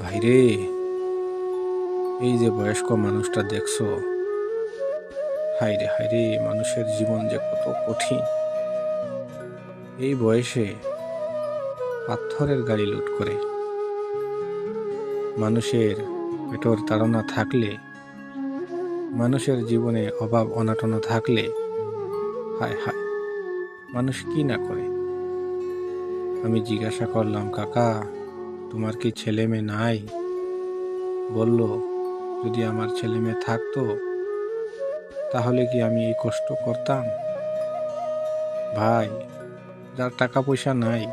ভাইরে, এই যে বয়স্ক মানুষটা দেখছো, হায়রে হায়রে, মানুষের জীবন যে কত কঠিন। এই বয়সে পাথরের গাড়ি লুট করে মানুষের পেটর তাড়না থাকলে, মানুষের জীবনে অভাব অনাটন থাকলে, হায় হায়, মানুষ কি না করে। আমি জিজ্ঞাসা করলাম, কাকা তোমার কি ছেলে মেয়ে নাই? বলল, যদি আমার ছেলে মেয়ে থাকতো তাহলে কি আমি এই কষ্ট করতাম? ভাই, যার টাকা পয়সা নাই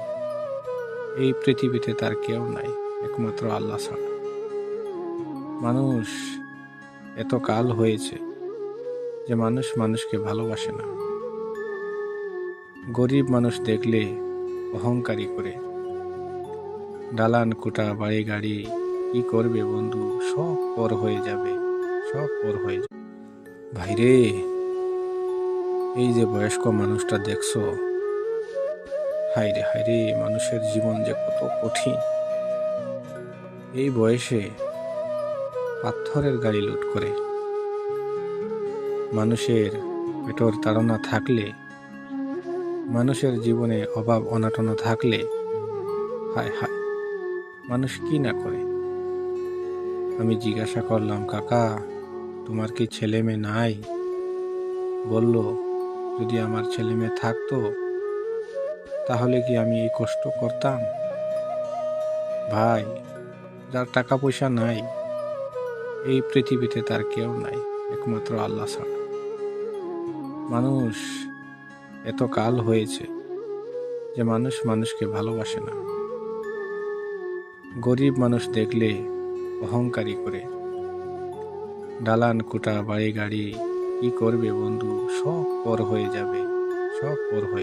এই পৃথিবীতে তার কেউ নাই, একমাত্র আল্লাহ ছাড়া। মানুষ এত কাল হয়েছে যে মানুষ মানুষকে ভালোবাসে না। গরিব মানুষ দেখলে অহংকারী করে। দালান কোঠা বাড়ি গাড়ি কি করবে বন্ধু, সব পর হয়ে যাবে, সব পর হয়ে যাবে। ভাইরে, এই যে বয়স্ক মানুষটা দেখছো, হায়রে হায়রে, মানুষের জীবন যে কত কঠিন। এই বয়সে পাথরের গাড়ি লুট করে মানুষের পেটর তাড়না থাকলে, মানুষের জীবনে অভাব অনাটন থাকলে, হায় হায়, মানুষ কি না করে। আমি জিজ্ঞাসা করলাম, কাকা তোমার কি ছেলে মেয়ে নাই? বলল, যদি আমার ছেলে মেয়ে থাকতো তাহলে কি আমি এই কষ্ট করতাম? ভাই, যার টাকা পয়সা নাই এই পৃথিবীতে তার কেউ নাই, একমাত্র আল্লাহ ছাড়া। মানুষ এত কাল হয়েছে যে মানুষ মানুষকে ভালোবাসে না। গরিব মানুষ দেখলে অহংকারী করে। দালান কোঠা বাড়ি গাড়ি কি করবে বন্ধু, সব পর হয়ে যাবে, সব পর হয়ে যাবে।